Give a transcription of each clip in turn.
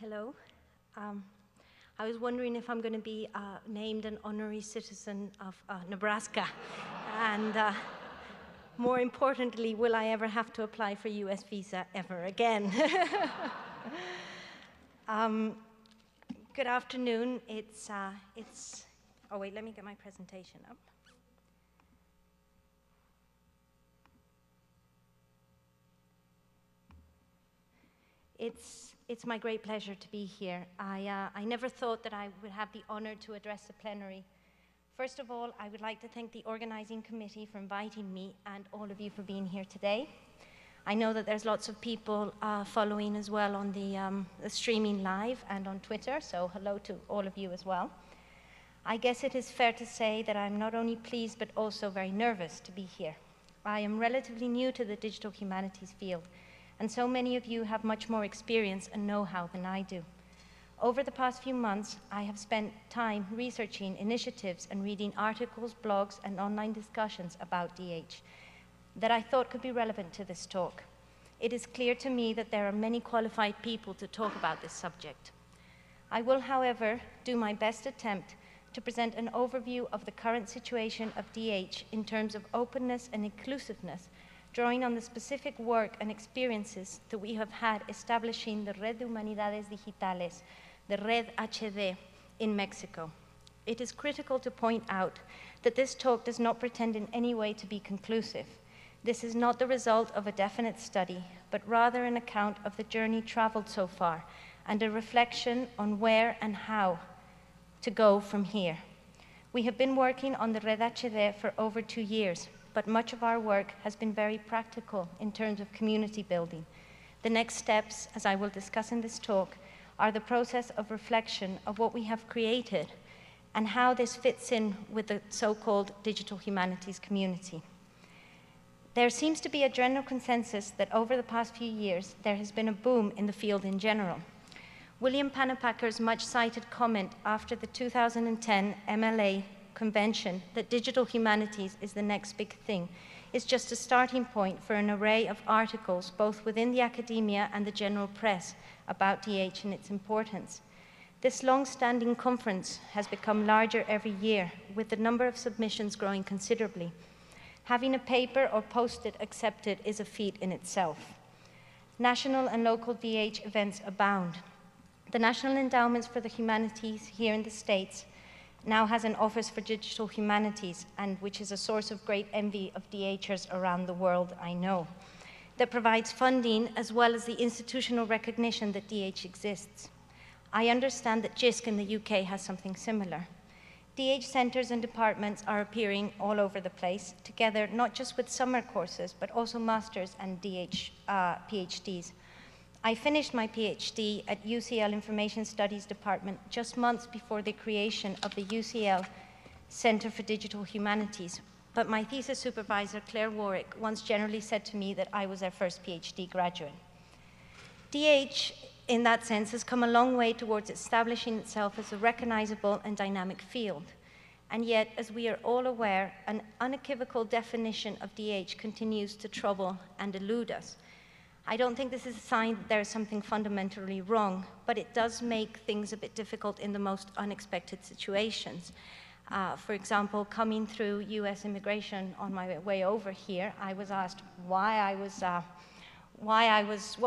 Hello. I was wondering if I'm going to be named an honorary citizen of Nebraska. And more importantly, will I ever have to apply for US visa ever again? Good afternoon. Oh wait, let me get my presentation up. It's my great pleasure to be here. I never thought that I would have the honor to address the plenary. First of all, I would like to thank the organizing committee for inviting me and all of you for being here today. I know that there's lots of people following as well on the streaming live and on Twitter, so hello to all of you as well. I guess it is fair to say that I'm not only pleased but also very nervous to be here. I am relatively new to the digital humanities field, and so many of you have much more experience and know-how than I do. Over the past few months, I have spent time researching initiatives and reading articles, blogs, and online discussions about DH that I thought could be relevant to this talk. It is clear to me that there are many qualified people to talk about this subject. I will, however, do my best attempt to present an overview of the current situation of DH in terms of openness and inclusiveness, drawing on the specific work and experiences that we have had establishing the Red de Humanidades Digitales, the Red HD, in Mexico. It is critical to point out that this talk does not pretend in any way to be conclusive. This is not the result of a definite study, but rather an account of the journey traveled so far and a reflection on where and how to go from here. We have been working on the Red HD for over 2 years, but much of our work has been very practical in terms of community building. The next steps, as I will discuss in this talk, are the process of reflection of what we have created and how this fits in with the so-called digital humanities community. There seems to be a general consensus that over the past few years, there has been a boom in the field in general. William Pannepacker's much-cited comment after the 2010 MLA convention that digital humanities is the next big thing is just a starting point for an array of articles both within the academia and the general press about DH and its importance. This long-standing conference has become larger every year, with the number of submissions growing considerably. Having a paper or post-it accepted is a feat in itself. National and local DH events abound. The National Endowments for the Humanities here in the States now has an Office for Digital Humanities, and which is a source of great envy of DHers around the world, I know, that provides funding as well as the institutional recognition that DH exists. I understand that JISC in the UK has something similar. DH centers and departments are appearing all over the place, together not just with summer courses, but also masters and DH PhDs. I finished my PhD at UCL Information Studies Department just months before the creation of the UCL Center for Digital Humanities, but my thesis supervisor, Claire Warwick, once generally said to me that I was their first PhD graduate. DH, in that sense, has come a long way towards establishing itself as a recognizable and dynamic field. And yet, as we are all aware, an unequivocal definition of DH continues to trouble and elude us. I don't think this is a sign that there is something fundamentally wrong, but it does make things a bit difficult in the most unexpected situations. For example, coming through US immigration on my way over here, I was asked what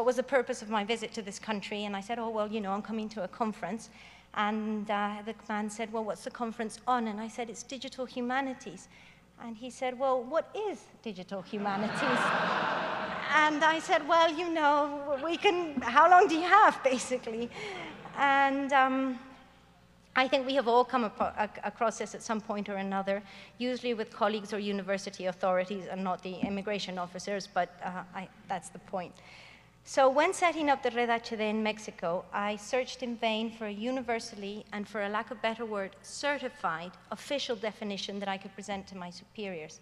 was the purpose of my visit to this country, and I said, oh, well, you know, I'm coming to a conference. And the man said, well, what's the conference on? And I said, it's digital humanities. And he said, well, what is digital humanities? And I said, well, you know, how long do you have, basically? And I think we have all come across this at some point or another, usually with colleagues or university authorities and not the immigration officers, but that's the point. So when setting up the Red HD in Mexico, I searched in vain for a universally, and for a lack of a better word, certified official definition that I could present to my superiors.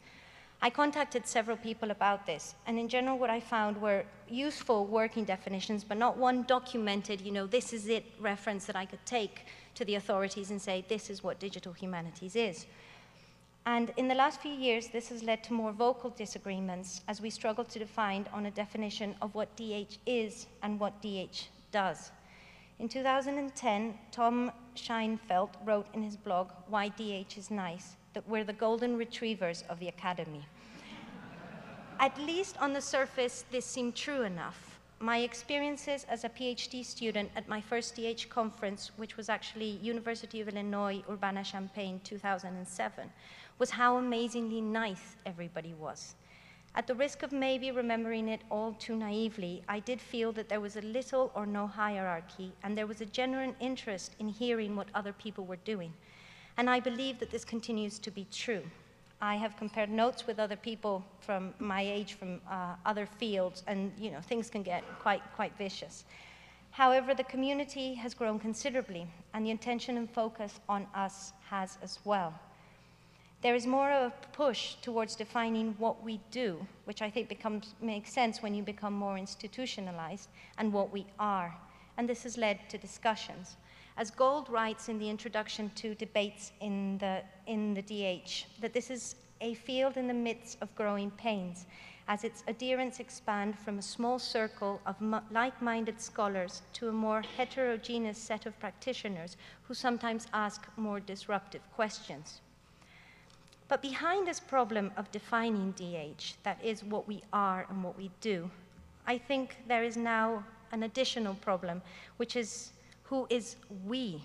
I contacted several people about this, and in general what I found were useful working definitions, but not one documented, you know, this is it reference that I could take to the authorities and say, this is what digital humanities is. And in the last few years, this has led to more vocal disagreements as we struggle to define on a definition of what DH is and what DH does. In 2010, Tom Scheinfeld wrote in his blog, "Why DH is Nice," that we're the golden retrievers of the academy. At least on the surface, this seemed true enough. My experiences as a PhD student at my first DH conference, which was actually University of Illinois, Urbana-Champaign, 2007, was how amazingly nice everybody was. At the risk of maybe remembering it all too naively, I did feel that there was a little or no hierarchy, and there was a genuine interest in hearing what other people were doing. And I believe that this continues to be true. I have compared notes with other people from my age from other fields, and things can get quite vicious. However, the community has grown considerably, and the attention and focus on us has as well. There is more of a push towards defining what we do, which I think makes sense when you become more institutionalized, and what we are. And this has led to discussions. As Gold writes in the introduction to debates in the DH, that this is a field in the midst of growing pains, as its adherents expand from a small circle of like-minded scholars to a more heterogeneous set of practitioners who sometimes ask more disruptive questions. But behind this problem of defining DH, that is what we are and what we do, I think there is now an additional problem, which is who is we?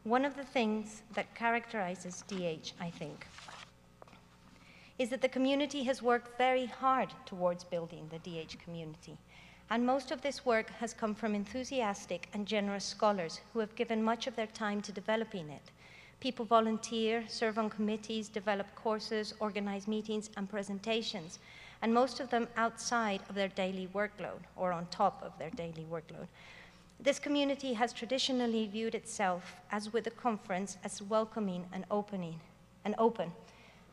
One of the things that characterizes DH, I think, is that the community has worked very hard towards building the DH community. And most of this work has come from enthusiastic and generous scholars who have given much of their time to developing it. People volunteer, serve on committees, develop courses, organize meetings and presentations, and most of them outside of their daily workload or on top of their daily workload. This community has traditionally viewed itself, as with the conference, as welcoming and open.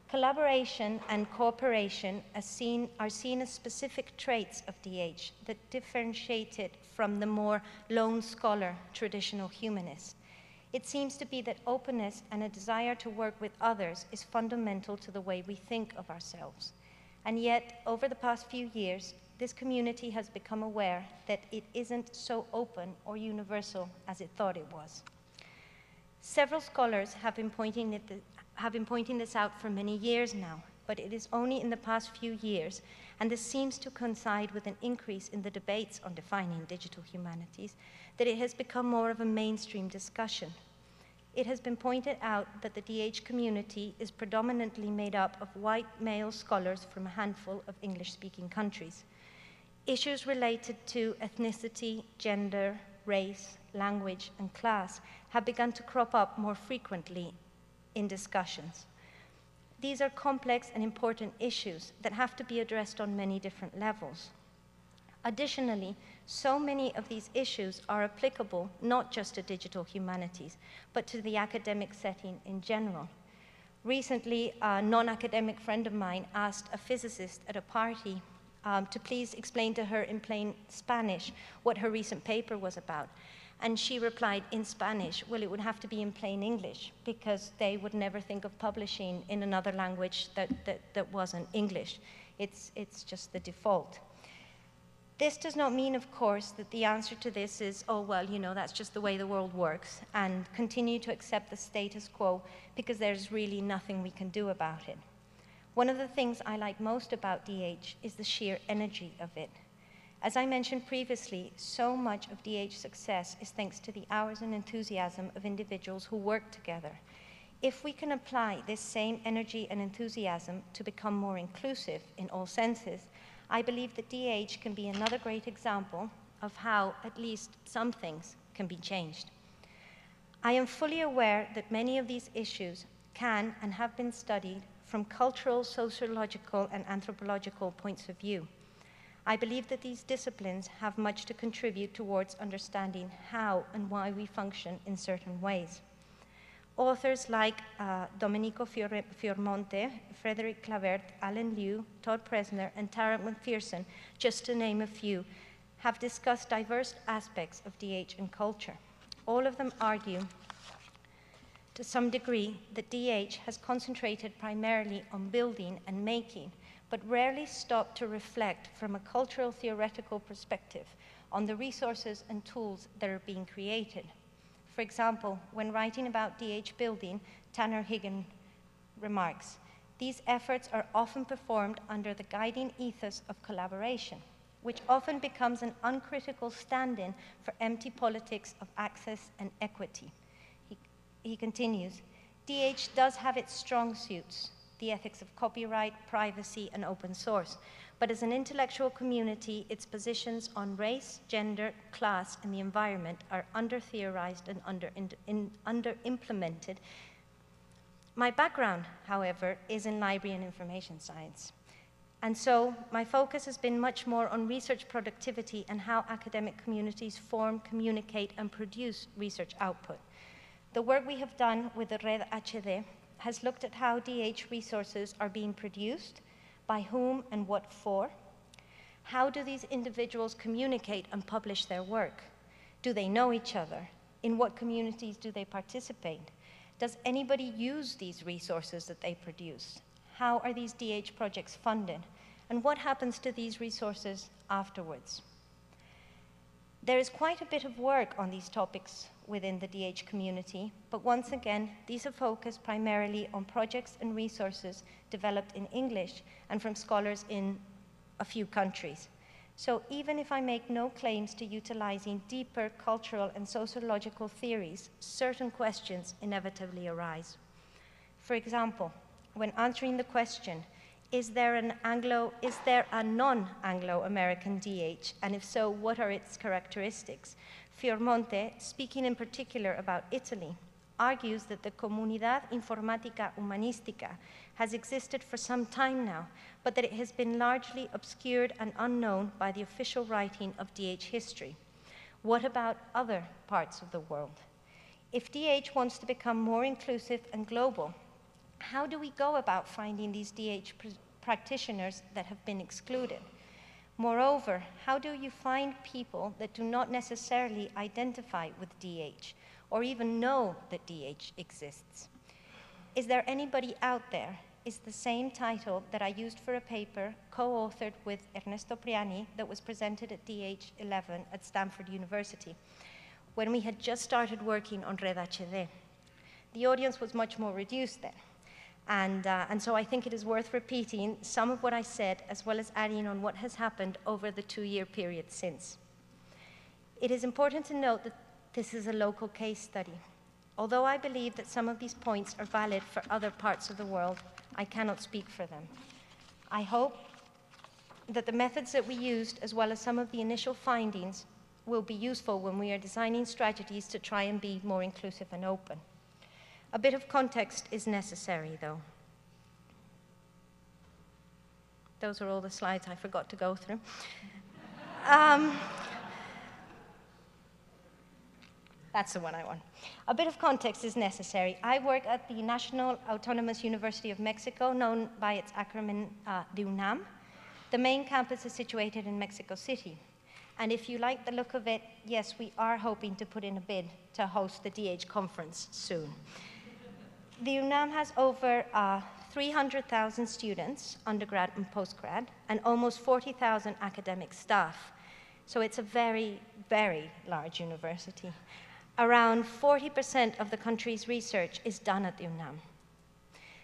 Collaboration and cooperation are seen as specific traits of DH that differentiate it from the more lone scholar traditional humanist. It seems to be that openness and a desire to work with others is fundamental to the way we think of ourselves. And yet, over the past few years, this community has become aware that it isn't so open or universal as it thought it was. Several scholars have been pointing this out for many years now, but it is only in the past few years, and this seems to coincide with an increase in the debates on defining digital humanities, that it has become more of a mainstream discussion. It has been pointed out that the DH community is predominantly made up of white male scholars from a handful of English-speaking countries. Issues related to ethnicity, gender, race, language, and class have begun to crop up more frequently in discussions. These are complex and important issues that have to be addressed on many different levels. Additionally, so many of these issues are applicable not just to digital humanities, but to the academic setting in general. Recently, a non-academic friend of mine asked a physicist at a party to please explain to her in plain Spanish what her recent paper was about. And she replied in Spanish, well, it would have to be in plain English, because they would never think of publishing in another language that wasn't English. It's just the default. This does not mean, of course, that the answer to this is, oh, well, that's just the way the world works, and continue to accept the status quo, because there's really nothing we can do about it. One of the things I like most about DH is the sheer energy of it. As I mentioned previously, so much of DH success is thanks to the hours and enthusiasm of individuals who work together. If we can apply this same energy and enthusiasm to become more inclusive in all senses, I believe that DH can be another great example of how at least some things can be changed. I am fully aware that many of these issues can and have been studied from cultural, sociological, and anthropological points of view. I believe that these disciplines have much to contribute towards understanding how and why we function in certain ways. Authors like Domenico Fiormonte, Frederick Clavert, Alan Liu, Todd Presner, and Tarek McPherson, just to name a few, have discussed diverse aspects of DH and culture. All of them argue, to some degree, that DH has concentrated primarily on building and making, but rarely stopped to reflect from a cultural theoretical perspective on the resources and tools that are being created. For example, when writing about DH building, Tanner Higgin remarks, "These efforts are often performed under the guiding ethos of collaboration, which often becomes an uncritical stand-in for empty politics of access and equity." He continues, "DH does have its strong suits, the ethics of copyright, privacy, and open source, but as an intellectual community, its positions on race, gender, class, and the environment are under-theorized and under-implemented. My background, however, is in library and information science. And so my focus has been much more on research productivity and how academic communities form, communicate, and produce research output. The work we have done with the Red HD has looked at how DH resources are being produced, by whom and what for. How do these individuals communicate and publish their work? Do they know each other? In what communities do they participate? Does anybody use these resources that they produce? How are these DH projects funded? And what happens to these resources afterwards? There is quite a bit of work on these topics within the DH community, but once again, these are focused primarily on projects and resources developed in English and from scholars in a few countries. So even if I make no claims to utilizing deeper cultural and sociological theories, certain questions inevitably arise. For example, when answering the question, is there a non-Anglo-American DH, and if so, what are its characteristics? Fiormonte, speaking in particular about Italy, argues that the Comunidad Informatica Humanística has existed for some time now, but that it has been largely obscured and unknown by the official writing of DH history. What about other parts of the world? If DH wants to become more inclusive and global, how do we go about finding these DH practitioners that have been excluded? Moreover, how do you find people that do not necessarily identify with DH or even know that DH exists? Is there anybody out there? Is the same title that I used for a paper co-authored with Ernesto Priani that was presented at DH11 at Stanford University when we had just started working on Red HD. The audience was much more reduced then. And so I think it is worth repeating some of what I said, as well as adding on what has happened over the 2-year period since. It is important to note that this is a local case study. Although I believe that some of these points are valid for other parts of the world, I cannot speak for them. I hope that the methods that we used, as well as some of the initial findings, will be useful when we are designing strategies to try and be more inclusive and open. A bit of context is necessary, though. Those are all the slides I forgot to go through. That's the one I want. A bit of context is necessary. I work at the National Autonomous University of Mexico, known by its acronym the UNAM. The main campus is situated in Mexico City. And if you like the look of it, yes, we are hoping to put in a bid to host the DH conference soon. The UNAM has over 300,000 students, undergrad and postgrad, and almost 40,000 academic staff. So it's a very, very large university. Around 40% of the country's research is done at the UNAM.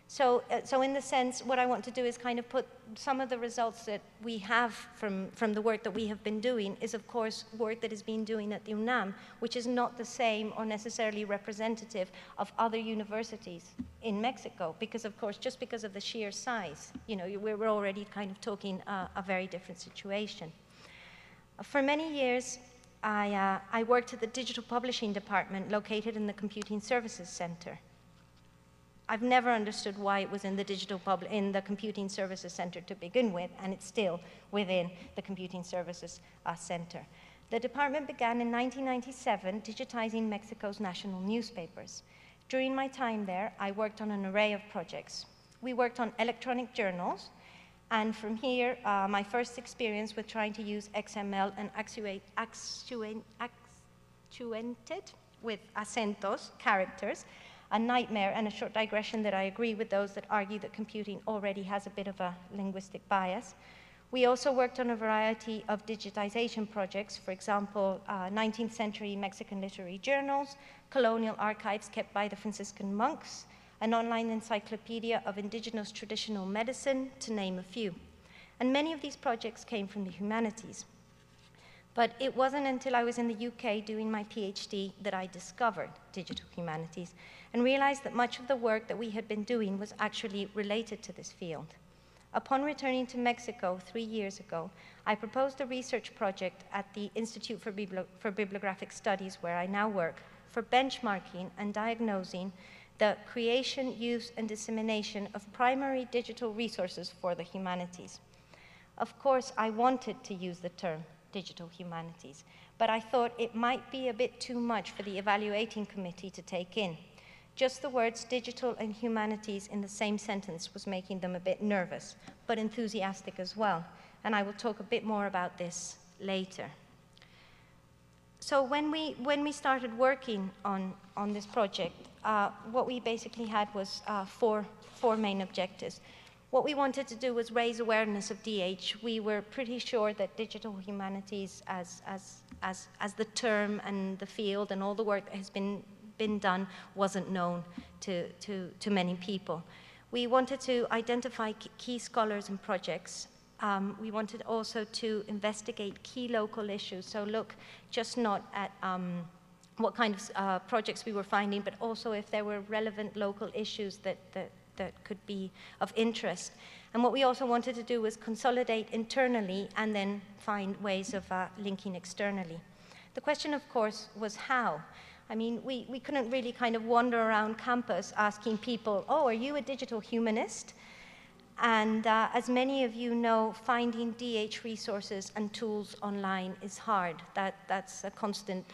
So in the sense, what I want to do is kind of put some of the results that we have from the work that we have been doing is, of course, work that is being doing at the UNAM, which is not the same or necessarily representative of other universities in Mexico, because, of course, just because of the sheer size, you know, we're already kind of talking a very different situation. For many years, I worked at the digital publishing department located in the Computing Services Center. I've never understood why it was in the Computing Services Center to begin with, and it's still within the Computing Services Center. The department began in 1997 digitizing Mexico's national newspapers. During my time there, I worked on an array of projects. We worked on electronic journals, and from here, my first experience with trying to use XML and accented with acentos, characters, a nightmare and a short digression that I agree with those that argue that computing already has a bit of a linguistic bias, We also worked on a variety of digitization projects, for example, 19th century Mexican literary journals, colonial archives kept by the Franciscan monks, an online encyclopedia of indigenous traditional medicine, to name a few. And many of these projects came from the humanities. But it wasn't until I was in the UK doing my PhD that I discovered digital humanities and realized that much of the work that we had been doing was actually related to this field. Upon returning to Mexico 3 years ago, I proposed a research project at the Institute for Bibliographic Studies, where I now work, for benchmarking and diagnosing the creation, use, and dissemination of primary digital resources for the humanities. Of course, I wanted to use the term digital humanities, but I thought it might be a bit too much for the evaluating committee to take in. Just the words digital and humanities in the same sentence was making them a bit nervous, but enthusiastic as well. And I will talk a bit more about this later. So when we started working on this project, what we basically had was four main objectives. What we wanted to do was raise awareness of DH. We were pretty sure that digital humanities as the term and the field and all the work that has been done wasn't known to many people. We wanted to identify key scholars and projects. We wanted also to investigate key local issues, so look just not at what kind of projects we were finding, but also if there were relevant local issues that could be of interest. And what we also wanted to do was consolidate internally and then find ways of linking externally. The question, of course, was how. I mean, we couldn't really kind of wander around campus asking people, oh, are you a digital humanist? And as many of you know, finding DH resources and tools online is hard. That's a constant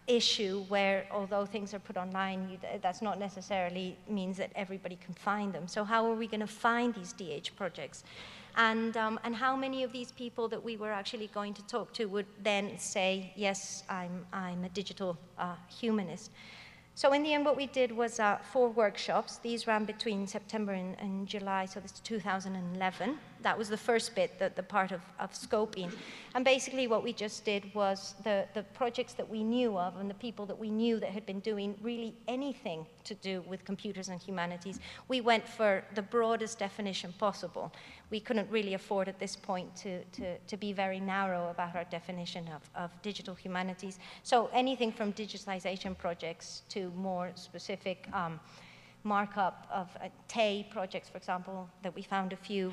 issue where, although things are put online, that's not necessarily means that everybody can find them. So how are we going to find these DH projects? And how many of these people that we were actually going to talk to would then say, yes, I'm a digital humanist. So in the end, what we did was 4 workshops. These ran between September and July, so this is 2011. That was the first bit, the part of scoping. And basically what we just did was the projects that we knew of and the people that we knew that had been doing really anything to do with computers and humanities, we went for the broadest definition possible. We couldn't really afford at this point to be very narrow about our definition of digital humanities. So anything from digitization projects to more specific markup of TAE projects, for example, that we found a few,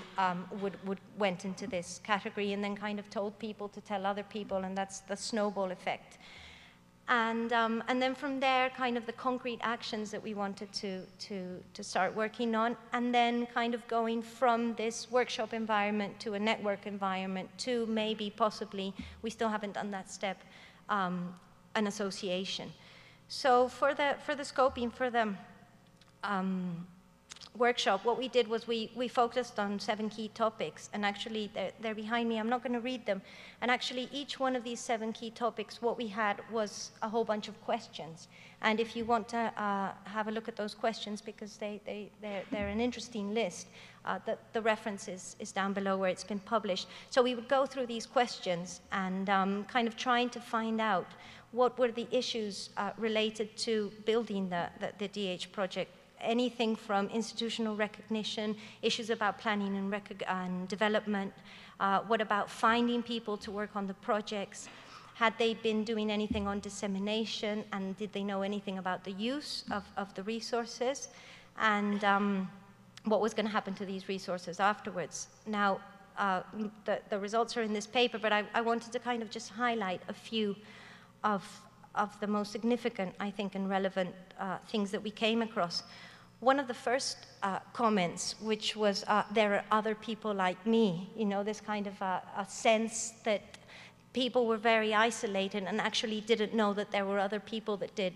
went into this category, and then kind of told people to tell other people, and that's the snowball effect. And then from there, kind of the concrete actions that we wanted to start working on, and then kind of going from this workshop environment to a network environment to maybe, possibly, we still haven't done that step, an association. So for the scoping, for the workshop, what we did was we focused on 7 key topics, and actually they're behind me. I'm not going to read them. And actually each one of these 7 key topics, what we had was a whole bunch of questions. And if you want to have a look at those questions, because they're an interesting list, the reference is down below where it's been published. So we would go through these questions and kind of trying to find out what were the issues related to building the DH project. Anything from institutional recognition, issues about planning and development, what about finding people to work on the projects, had they been doing anything on dissemination, and did they know anything about the use of the resources, and what was going to happen to these resources afterwards. Now, the results are in this paper, but I wanted to kind of just highlight a few of the most significant, I think, and relevant things that we came across. One of the first comments, which was, there are other people like me, you know, this kind of a sense that people were very isolated and actually didn't know that there were other people that did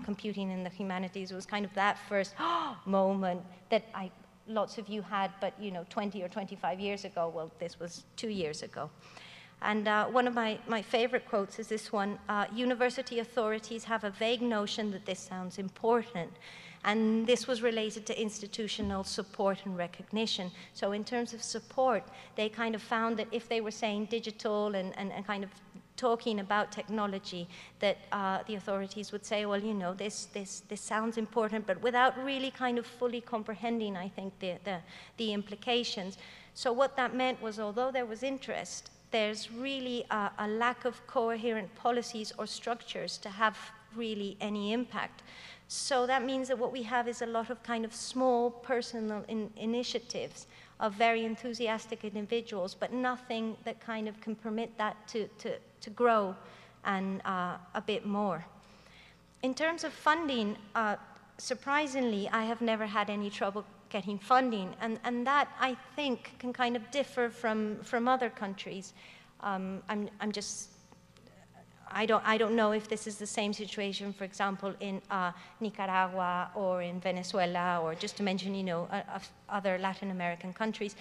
computing in the humanities. It was kind of that first moment that lots of you had, but, you know, 20 or 25 years ago, well, this was 2 years ago. And one of my favorite quotes is this one: university authorities have a vague notion that this sounds important. And this was related to institutional support and recognition. So in terms of support, they kind of found that if they were saying digital and kind of talking about technology, that the authorities would say, well, you know, this sounds important, but without really kind of fully comprehending, I think, the implications. So what that meant was, although there was interest, there's really a lack of coherent policies or structures to have really any impact. So that means that what we have is a lot of kind of small personal initiatives of very enthusiastic individuals, but nothing that kind of can permit that to grow and a bit more. In terms of funding, surprisingly, I have never had any trouble getting funding, and that, I think, can kind of differ from other countries. I don't know if this is the same situation, for example, in Nicaragua or in Venezuela, or just to mention, you know, other Latin American countries.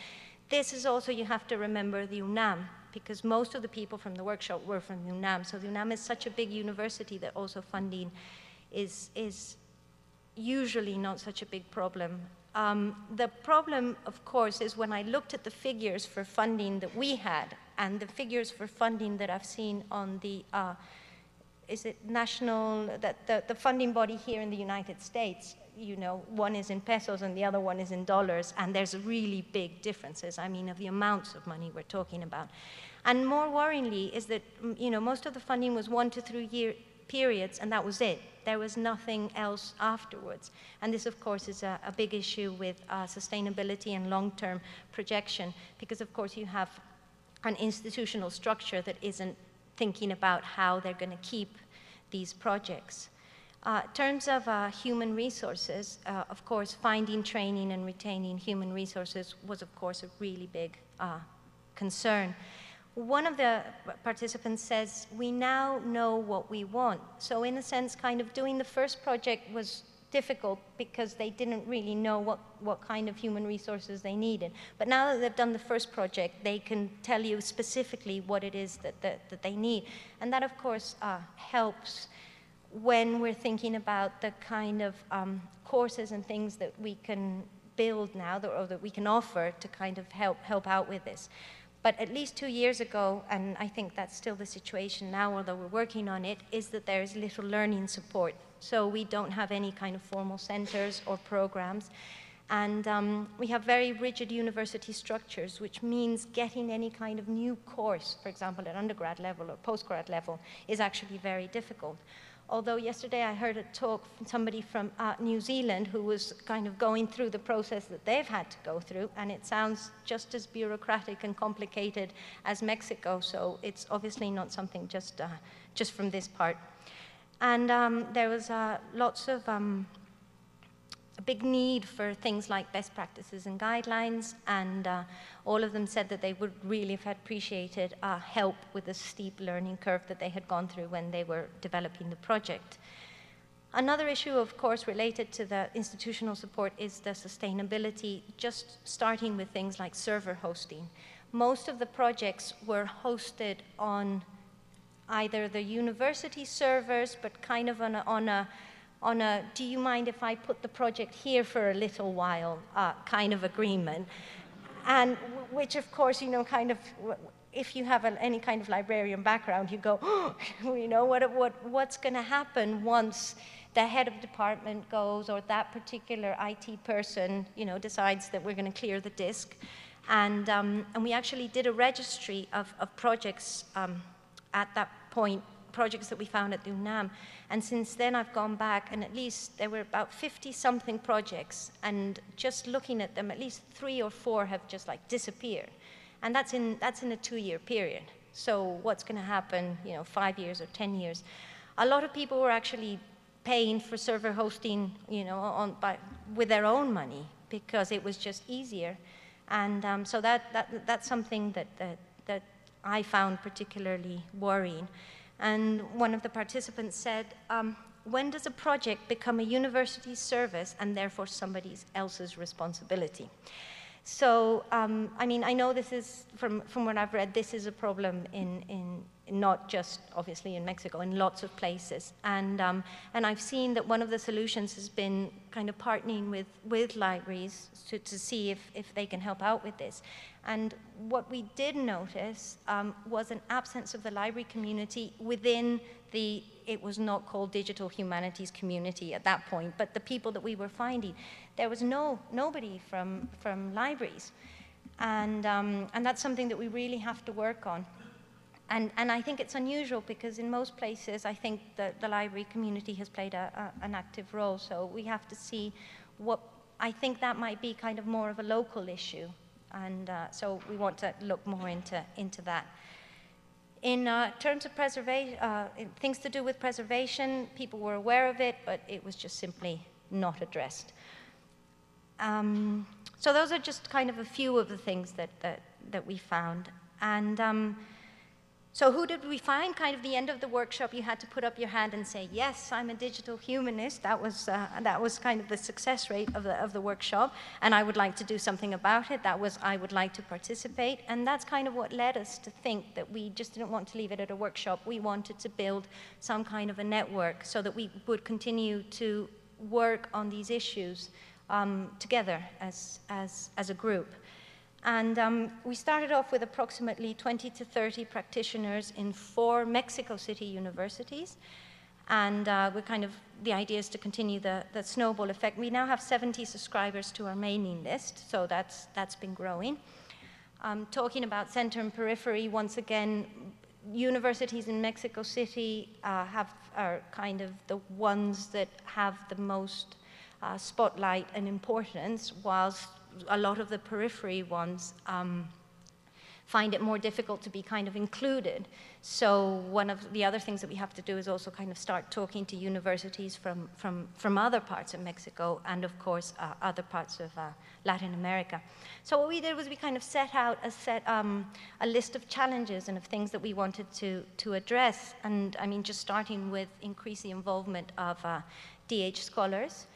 This is also, you have to remember, the UNAM, because most of the people from the workshop were from the UNAM. So the UNAM is such a big university that also funding is usually not such a big problem. The problem, of course, is when I looked at the figures for funding that we had and the figures for funding that I've seen on the, is it national, the funding body here in the United States, you know, one is in pesos and the other one is in dollars, and there's really big differences, I mean, of the amounts of money we're talking about. And more worryingly is that, you know, most of the funding was 1 to 3 year periods, and that was it. There was nothing else afterwards. And this, of course, is a big issue with sustainability and long-term projection, because, of course, you have an institutional structure that isn't thinking about how they're going to keep these projects. In terms of human resources, of course, finding, training, and retaining human resources was, of course, a really big concern. One of the participants says, we now know what we want. So in a sense, kind of doing the first project was difficult because they didn't really know what kind of human resources they needed. But now that they've done the first project, they can tell you specifically what it is that they need. And that, of course, helps when we're thinking about the kind of courses and things that we can build now, or that we can offer to kind of help out with this. But at least 2 years ago, and I think that's still the situation now, although we're working on it, is that there is little learning support. So we don't have any kind of formal centers or programs. And we have very rigid university structures, which means getting any kind of new course, for example, at undergrad level or postgrad level, is actually very difficult. Although yesterday I heard a talk from somebody from New Zealand who was kind of going through the process that they've had to go through, and it sounds just as bureaucratic and complicated as Mexico, so it's obviously not something just from this part. And there was lots of a big need for things like best practices and guidelines, and all of them said that they would really have appreciated help with the steep learning curve that they had gone through when they were developing the project. Another issue, of course, related to the institutional support is the sustainability, just starting with things like server hosting. Most of the projects were hosted on either the university servers, but kind of on a do you mind if I put the project here for a little while kind of agreement. And which, of course, you know, kind of, if you have any kind of librarian background, you go, oh, you know, what's going to happen once the head of department goes, or that particular IT person, you know, decides that we're going to clear the disk. And we actually did a registry of projects at that point, projects that we found at the UNAM. And since then I've gone back, and at least there were about 50-something projects, and just looking at them, at least 3 or 4 have just like disappeared. And that's in a 2-year period. So what's going to happen, you know, 5 years or 10 years? A lot of people were actually paying for server hosting, you know, with their own money, because it was just easier. And so that's something that I found particularly worrying. And one of the participants said, when does a project become a university service and therefore somebody else's responsibility? So, I mean, I know this is, from what I've read, this is a problem in not just, obviously, in Mexico, in lots of places. And I've seen that one of the solutions has been kind of partnering with libraries to see if they can help out with this. And what we did notice was an absence of the library community within it was not called digital humanities community at that point, but the people that we were finding, there was nobody from libraries. And that's something that we really have to work on. And I think it's unusual because in most places, I think that the library community has played an active role. So we have to see I think that might be kind of more of a local issue. And so we want to look more into that. In terms of preservation, things to do with preservation, people were aware of it, but it was just simply not addressed. So those are just kind of a few of the things that we found. And so who did we find? Kind of the end of the workshop, you had to put up your hand and say, yes, I'm a digital humanist. That was kind of the success rate of the workshop. And I would like to do something about it. That was, I would like to participate. And that's kind of what led us to think that we just didn't want to leave it at a workshop. We wanted to build some kind of a network so that we would continue to work on these issues together as a group. And we started off with approximately 20 to 30 practitioners in 4 Mexico City universities. And the idea is to continue the snowball effect. We now have 70 subscribers to our mailing list, so that's been growing. Talking about center and periphery, once again, universities in Mexico City are kind of the ones that have the most spotlight and importance, whilst a lot of the periphery ones find it more difficult to be kind of included. So one of the other things that we have to do is also kind of start talking to universities from other parts of Mexico and, of course, other parts of Latin America. So what we did was we kind of set out a list of challenges and of things that we wanted to address. And I mean, just starting with increase the involvement of DH scholars,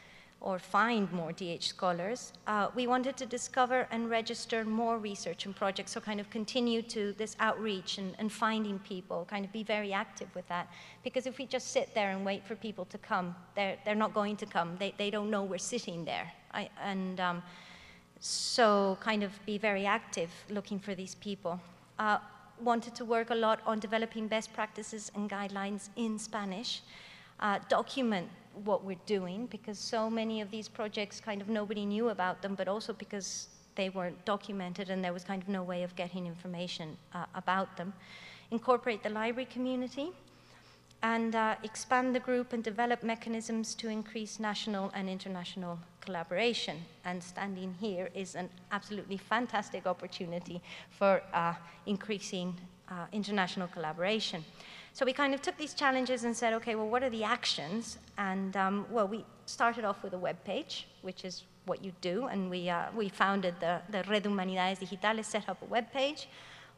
or find more DH scholars. We wanted to discover and register more research and projects, so kind of continue to this outreach and finding people, kind of be very active with that. Because if we just sit there and wait for people to come, they're not going to come. They don't know we're sitting there. So kind of be very active looking for these people. Wanted to work a lot on developing best practices and guidelines in Spanish. Document what we're doing, because so many of these projects kind of nobody knew about them, but also because they weren't documented and there was kind of no way of getting information about them. Incorporate the library community, and expand the group and develop mechanisms to increase national and international collaboration. And standing here is an absolutely fantastic opportunity for increasing international collaboration. So we kind of took these challenges and said, okay, well, what are the actions? And well, we started off with a web page, which is what you do, and we founded the Red Humanidades Digitales, set up a web page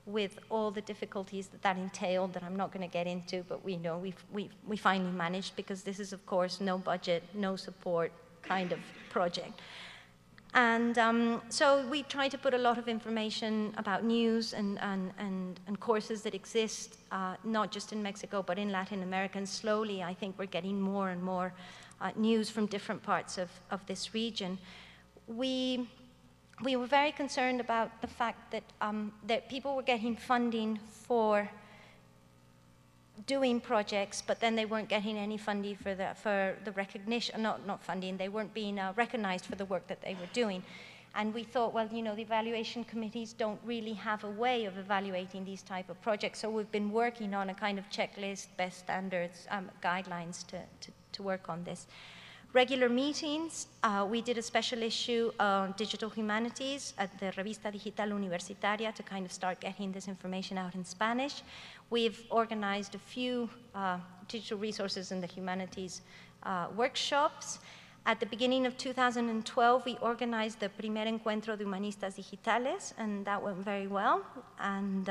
with all the difficulties that entailed that I'm not going to get into, but we know we finally managed, because this is, of course, no budget, no support kind of project. And so we try to put a lot of information about news and courses that exist, not just in Mexico, but in Latin America. And slowly, I think we're getting more and more news from different parts of this region. We were very concerned about the fact that, that people were getting funding for doing projects, but then they weren't getting any funding for the recognition, not funding, they weren't being recognized for the work that they were doing. And we thought, well, you know, the evaluation committees don't really have a way of evaluating these type of projects, so we've been working on a kind of checklist, best standards, guidelines to work on this. Regular meetings, we did a special issue on digital humanities at the Revista Digital Universitaria to kind of start getting this information out in Spanish. We've organized a few digital resources in the humanities workshops. At the beginning of 2012, we organized the Primer Encuentro de Humanistas Digitales, and that went very well. And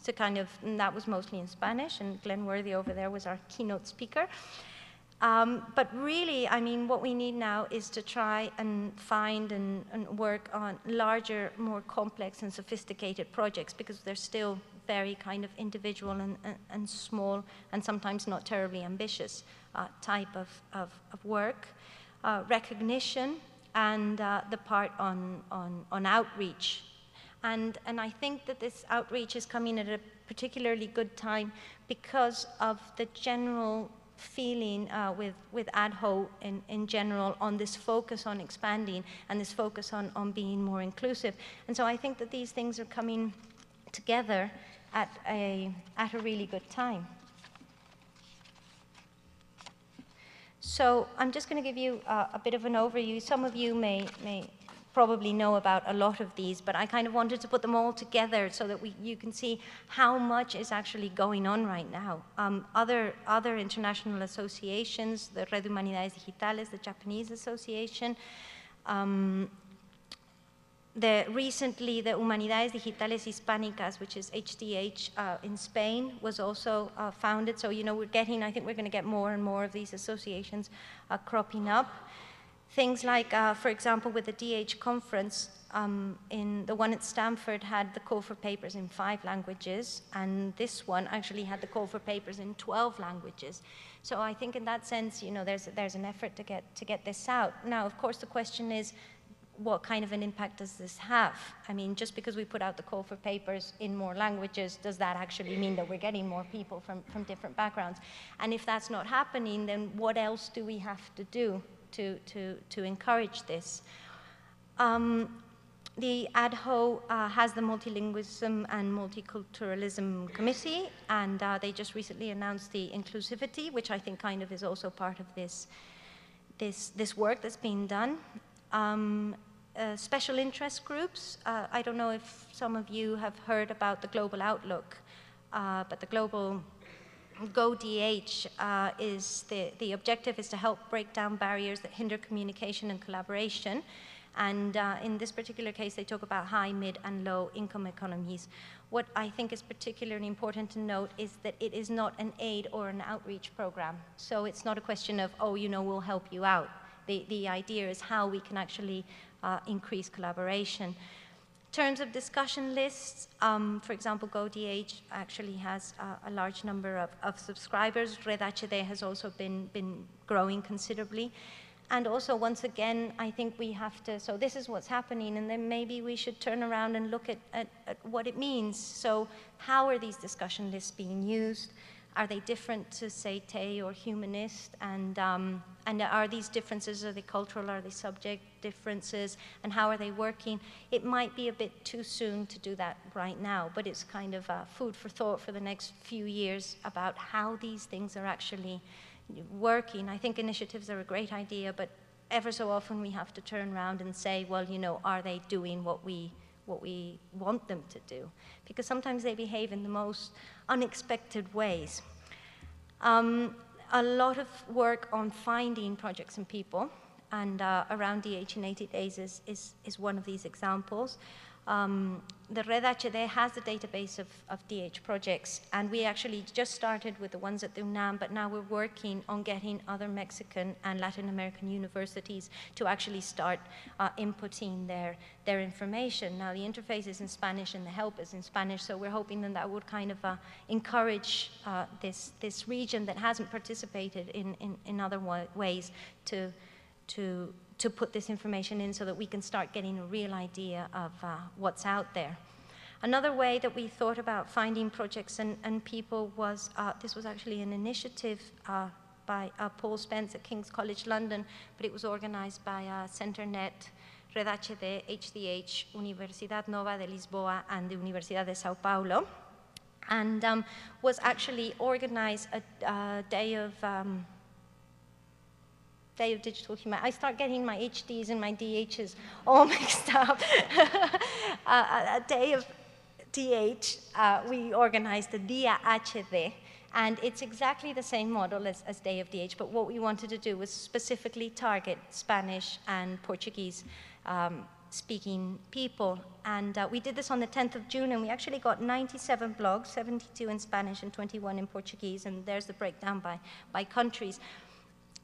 so kind of, that was mostly in Spanish, and Glenn Worthy over there was our keynote speaker. But really, I mean, what we need now is to try and find and work on larger, more complex and sophisticated projects, because they're still very kind of individual and small and sometimes not terribly ambitious type of work. Recognition and the part on outreach. And I think that this outreach is coming at a particularly good time because of the general feeling with ADHO in general on this focus on expanding and this focus on being more inclusive. And so I think that these things are coming together at a really good time. So I'm just going to give you a bit of an overview. Some of you may probably know about a lot of these, but I kind of wanted to put them all together so that you can see how much is actually going on right now. Other international associations, the Red Humanidades Digitales, the Japanese association, recently the Humanidades Digitales Hispánicas, which is HDH in Spain, was also founded. So, you know, I think we're going to get more and more of these associations cropping up. Things like, for example, with the DH conference, in the one at Stanford had the call for papers in 5 languages, and this one actually had the call for papers in 12 languages. So I think in that sense, you know, there's an effort to get this out. Now, of course, the question is, what kind of an impact does this have? I mean, just because we put out the call for papers in more languages, does that actually mean that we're getting more people from different backgrounds? And if that's not happening, then what else do we have to do to encourage this? The ADHO has the Multilingualism and Multiculturalism Committee, and they just recently announced the inclusivity, which I think kind of is also part of this work that's being done. Special interest groups. I don't know if some of you have heard about the Global Outlook, but the Global GoDH is the objective is to help break down barriers that hinder communication and collaboration. And in this particular case, they talk about high, mid, and low income economies. What I think is particularly important to note is that it is not an aid or an outreach program. So it's not a question of, oh, you know, we'll help you out. The idea is how we can actually increase collaboration. Terms of discussion lists, for example, GoDH actually has a large number of subscribers. Red HD has also been growing considerably. And also, once again, I think we have to, so this is what's happening, and then maybe we should turn around and look at what it means. So how are these discussion lists being used? Are they different to, say, TE or Humanist? And are these differences, are they cultural, are they subject differences, and how are they working? It might be a bit too soon to do that right now, but it's kind of food for thought for the next few years about how these things are actually working. I think initiatives are a great idea, but ever so often we have to turn around and say, well, you know, are they doing what we want them to do? Because sometimes they behave in the most unexpected ways. A lot of work on finding projects and people, and around DH in 80 days is one of these examples. The Red HD has a database of DH projects, and we actually just started with the ones at the UNAM, but now we're working on getting other Mexican and Latin American universities to actually start inputting their information. Now, the interface is in Spanish and the help is in Spanish, so we're hoping that would kind of encourage this region that hasn't participated in other ways to put this information in so that we can start getting a real idea of what's out there. Another way that we thought about finding projects and people was, this was actually an initiative by Paul Spence at King's College London, but it was organized by CenterNet, Red HD, HDH, Universidad Nova de Lisboa, and the Universidad de Sao Paulo, and was actually organized a day of digital humanity. I start getting my HDs and my DHs all mixed up. A day of DH, we organized the Dia HD, and it's exactly the same model as Day of DH, but what we wanted to do was specifically target Spanish and Portuguese speaking people. And we did this on the 10th of June, and we actually got 97 blogs, 72 in Spanish and 21 in Portuguese, and there's the breakdown by countries.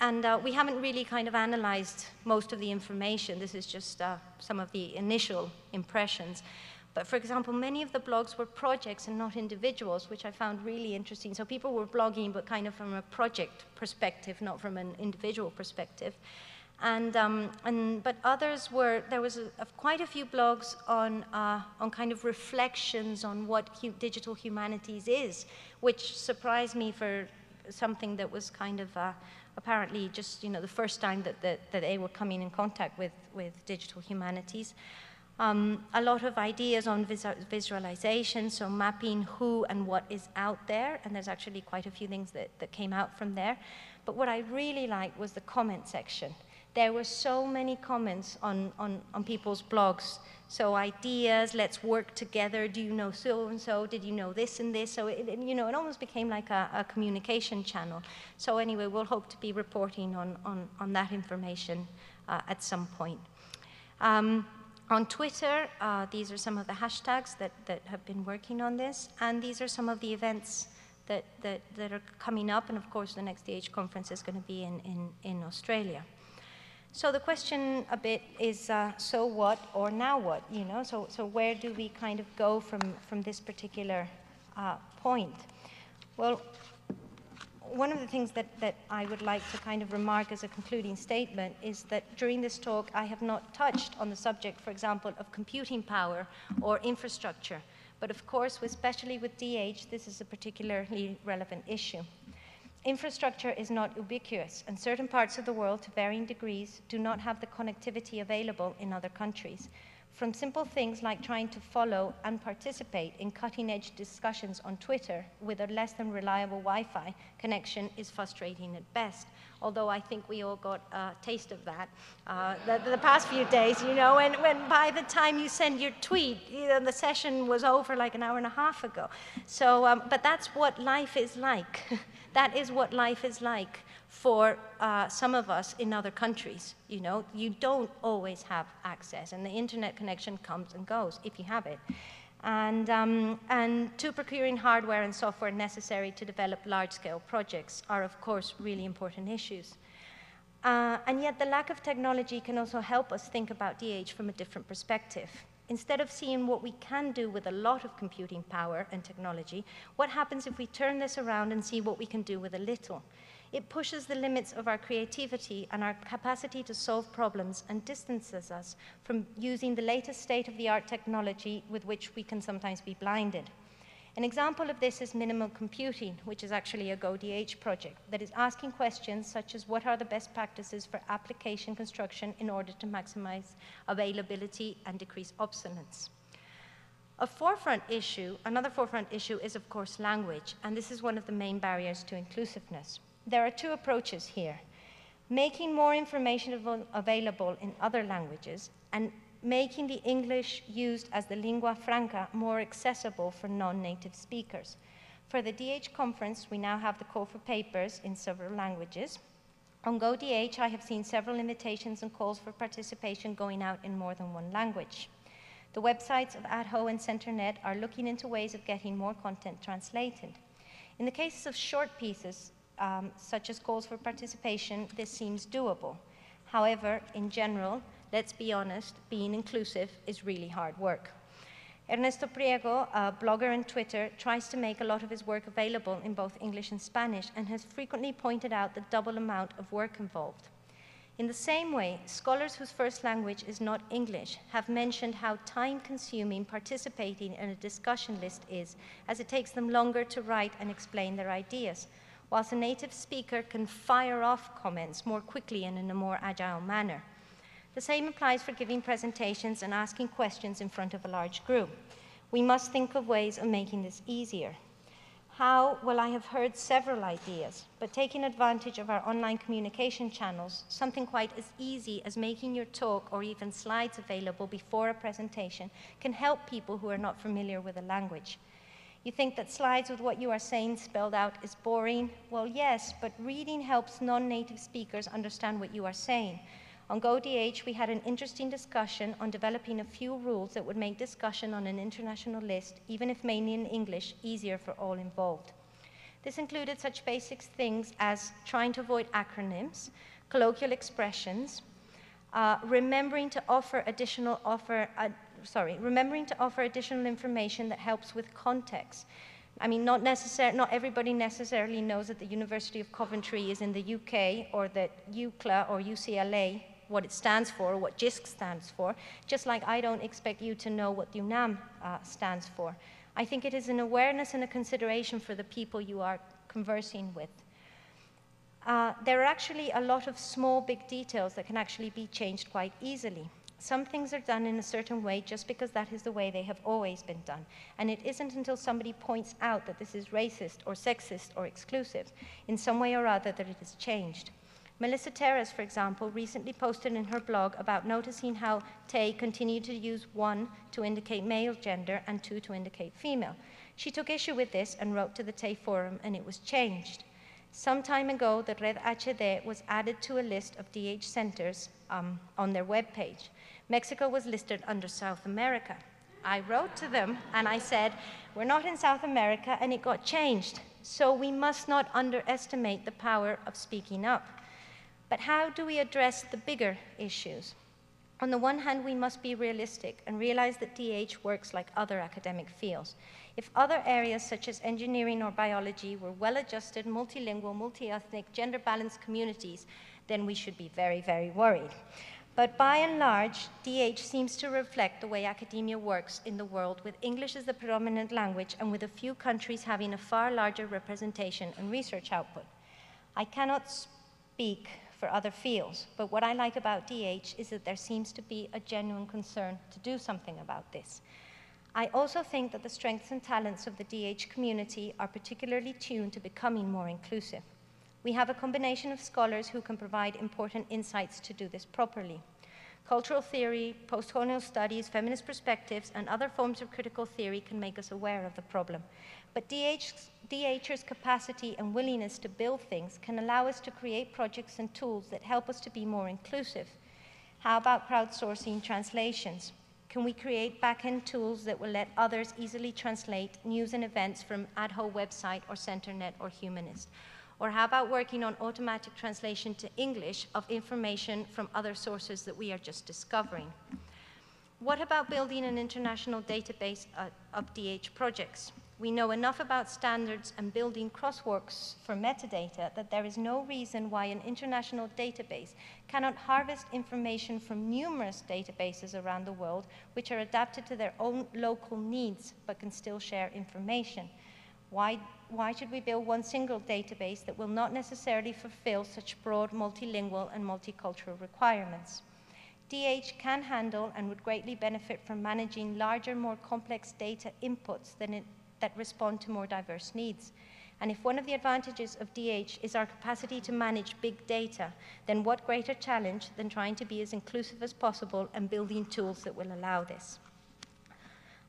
And we haven't really kind of analyzed most of the information. This is just some of the initial impressions. But for example, many of the blogs were projects and not individuals, which I found really interesting. So people were blogging, but kind of from a project perspective, not from an individual perspective. But others were, there was quite a few blogs on kind of reflections on what digital humanities is, which surprised me for something that was kind of apparently just, the first time that they were coming in contact with digital humanities. A lot of ideas on visualization, so mapping who and what is out there, and there's actually quite a few things that came out from there. But what I really liked was the comment section. There were so many comments on people's blogs. So ideas, let's work together, do you know so-and-so, did you know this and this? So it almost became like a communication channel. So anyway, we'll hope to be reporting on that information at some point. On Twitter, these are some of the hashtags that have been working on this, and these are some of the events that are coming up, and of course the next DH conference is going to be in Australia. So the question a bit is, so what or now what, So where do we kind of go from this particular point? Well, one of the things that I would like to kind of remark as a concluding statement is that during this talk, I have not touched on the subject, for example, of computing power or infrastructure. But of course, especially with DH, this is a particularly relevant issue. Infrastructure is not ubiquitous, and certain parts of the world, to varying degrees, do not have the connectivity available in other countries. From simple things like trying to follow and participate in cutting-edge discussions on Twitter with a less than reliable Wi-Fi connection is frustrating at best. Although I think we all got a taste of that the past few days, when by the time you send your tweet, the session was over like an hour and a half ago. So, but that's what life is like. That is what life is like for some of us in other countries. You don't always have access, and the internet connection comes and goes if you have it. And to procuring hardware and software necessary to develop large-scale projects are, of course, really important issues. And yet the lack of technology can also help us think about DH from a different perspective. Instead of seeing what we can do with a lot of computing power and technology, what happens if we turn this around and see what we can do with a little? It pushes the limits of our creativity and our capacity to solve problems and distances us from using the latest state-of-the-art technology with which we can sometimes be blinded. An example of this is minimal computing, which is actually a GoDH project that is asking questions such as what are the best practices for application construction in order to maximize availability and decrease obsolescence. Another forefront issue is, of course, language, and this is one of the main barriers to inclusiveness. There are two approaches here: making more information available in other languages and making the English used as the lingua franca more accessible for non-native speakers. For the DH conference, we now have the call for papers in several languages. On GoDH, I have seen several invitations and calls for participation going out in more than one language. The websites of ADHO and CenterNet are looking into ways of getting more content translated. In the cases of short pieces, such as calls for participation, this seems doable. However, in general, let's be honest, being inclusive is really hard work. Ernesto Priego, a blogger on Twitter, tries to make a lot of his work available in both English and Spanish and has frequently pointed out the double amount of work involved. In the same way, scholars whose first language is not English have mentioned how time-consuming participating in a discussion list is, as it takes them longer to write and explain their ideas, whilst a native speaker can fire off comments more quickly and in a more agile manner. The same applies for giving presentations and asking questions in front of a large group. We must think of ways of making this easier. How? Well, I have heard several ideas, but taking advantage of our online communication channels, something quite as easy as making your talk or even slides available before a presentation can help people who are not familiar with a language. You think that slides with what you are saying spelled out is boring? Well, yes, but reading helps non-native speakers understand what you are saying. On GoDH, we had an interesting discussion on developing a few rules that would make discussion on an international list, even if mainly in English, easier for all involved. This included such basic things as trying to avoid acronyms, colloquial expressions, remembering to offer additional information that helps with context. I mean, not everybody necessarily knows that the University of Coventry is in the UK, or that UCLA or UCLA, what it stands for, or what JISC stands for, just like I don't expect you to know what UNAM stands for. I think it is an awareness and a consideration for the people you are conversing with. There are actually a lot of small, big details that can actually be changed quite easily. Some things are done in a certain way just because that is the way they have always been done. And it isn't until somebody points out that this is racist or sexist or exclusive in some way or other that it is changed. Melissa Terrace, for example, recently posted in her blog about noticing how Tay continued to use 1 to indicate male gender and 2 to indicate female. She took issue with this and wrote to the Tay forum, and it was changed. Some time ago, the Red HD was added to a list of DH centers on their webpage. Mexico was listed under South America. I wrote to them and I said, we're not in South America, and it got changed. So we must not underestimate the power of speaking up. But how do we address the bigger issues? On the one hand, we must be realistic and realize that DH works like other academic fields. If other areas such as engineering or biology were well-adjusted, multilingual, multi-ethnic, gender-balanced communities, then we should be very, very worried. But by and large, DH seems to reflect the way academia works in the world, with English as the predominant language and with a few countries having a far larger representation and research output. I cannot speak for other fields, but what I like about DH is that there seems to be a genuine concern to do something about this. I also think that the strengths and talents of the DH community are particularly tuned to becoming more inclusive. We have a combination of scholars who can provide important insights to do this properly. Cultural theory, post-colonial studies, feminist perspectives, and other forms of critical theory can make us aware of the problem. But DHers' capacity and willingness to build things can allow us to create projects and tools that help us to be more inclusive. How about crowdsourcing translations? Can we create back-end tools that will let others easily translate news and events from AdHo website or CenterNet or Humanist? Or how about working on automatic translation to English of information from other sources that we are just discovering? What about building an international database of DH projects? We know enough about standards and building crossworks for metadata that there is no reason why an international database cannot harvest information from numerous databases around the world which are adapted to their own local needs but can still share information. Why should we build one single database that will not necessarily fulfill such broad multilingual and multicultural requirements? DH can handle and would greatly benefit from managing larger, more complex data inputs that respond to more diverse needs. And if one of the advantages of DH is our capacity to manage big data, then what greater challenge than trying to be as inclusive as possible and building tools that will allow this?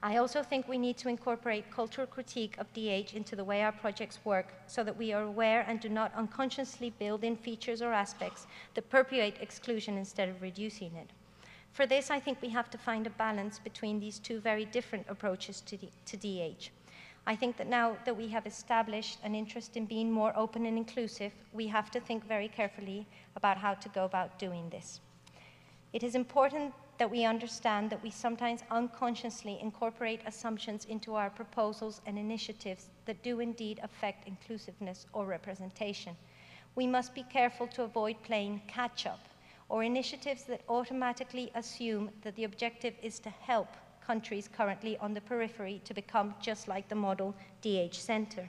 I also think we need to incorporate cultural critique of DH into the way our projects work so that we are aware and do not unconsciously build in features or aspects that perpetuate exclusion instead of reducing it. For this, I think we have to find a balance between these two very different approaches to DH. I think that now that we have established an interest in being more open and inclusive, we have to think very carefully about how to go about doing this. It is important that we understand that we sometimes unconsciously incorporate assumptions into our proposals and initiatives that do indeed affect inclusiveness or representation. We must be careful to avoid playing catch-up or initiatives that automatically assume that the objective is to help countries currently on the periphery to become just like the model DH Center.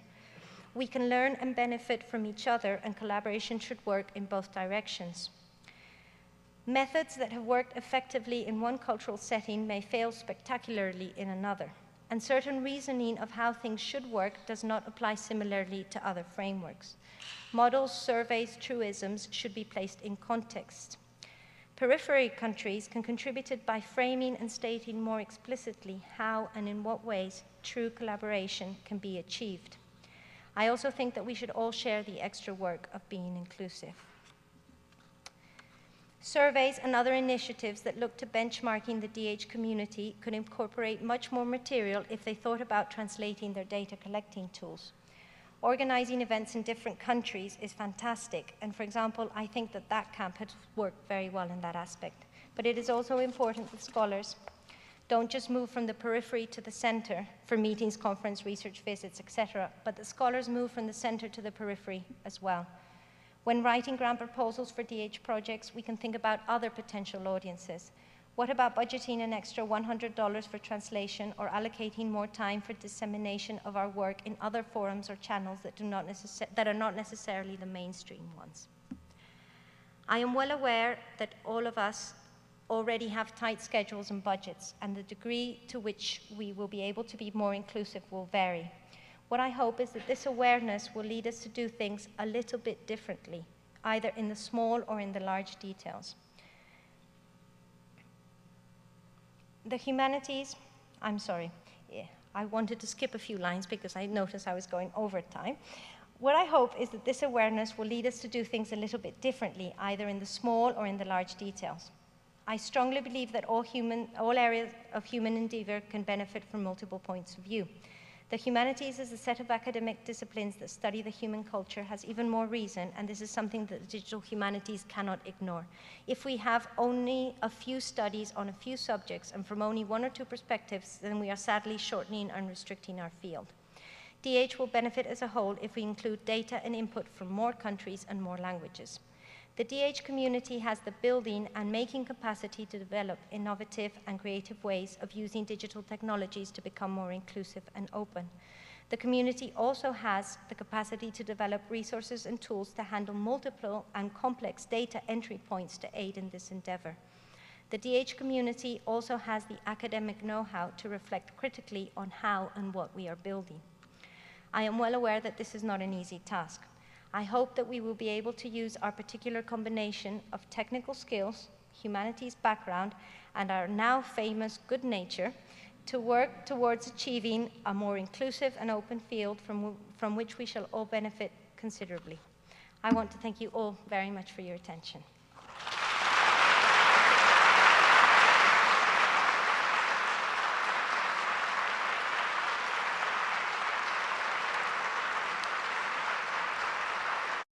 We can learn and benefit from each other, and collaboration should work in both directions. Methods that have worked effectively in one cultural setting may fail spectacularly in another, and certain reasoning of how things should work does not apply similarly to other frameworks. Models, surveys, truisms should be placed in context. Periphery countries can contribute it by framing and stating more explicitly how and in what ways true collaboration can be achieved. I also think that we should all share the extra work of being inclusive. Surveys and other initiatives that look to benchmarking the DH community could incorporate much more material if they thought about translating their data collecting tools. Organizing events in different countries is fantastic, and for example, I think that that camp has worked very well in that aspect. But it is also important that scholars don't just move from the periphery to the center for meetings, conference, research visits, etc., but that scholars move from the center to the periphery as well. When writing grant proposals for DH projects, we can think about other potential audiences. What about budgeting an extra $100 for translation or allocating more time for dissemination of our work in other forums or channels that are not necessarily the mainstream ones? I am well aware that all of us already have tight schedules and budgets, and the degree to which we will be able to be more inclusive will vary. What I hope is that this awareness will lead us to do things a little bit differently, either in the small or in the large details. The humanities, I wanted to skip a few lines because I noticed I was going over time. What I hope is that this awareness will lead us to do things a little bit differently, either in the small or in the large details. I strongly believe that all areas of human endeavor can benefit from multiple points of view. The humanities as a set of academic disciplines that study the human culture has even more reason, and this is something that the digital humanities cannot ignore. If we have only a few studies on a few subjects and from only one or two perspectives, then we are sadly shortening and restricting our field. DH will benefit as a whole if we include data and input from more countries and more languages. The DH community has the building and making capacity to develop innovative and creative ways of using digital technologies to become more inclusive and open. The community also has the capacity to develop resources and tools to handle multiple and complex data entry points to aid in this endeavor. The DH community also has the academic know-how to reflect critically on how and what we are building. I am well aware that this is not an easy task. I hope that we will be able to use our particular combination of technical skills, humanities background, and our now famous good nature to work towards achieving a more inclusive and open field from which we shall all benefit considerably. I want to thank you all very much for your attention.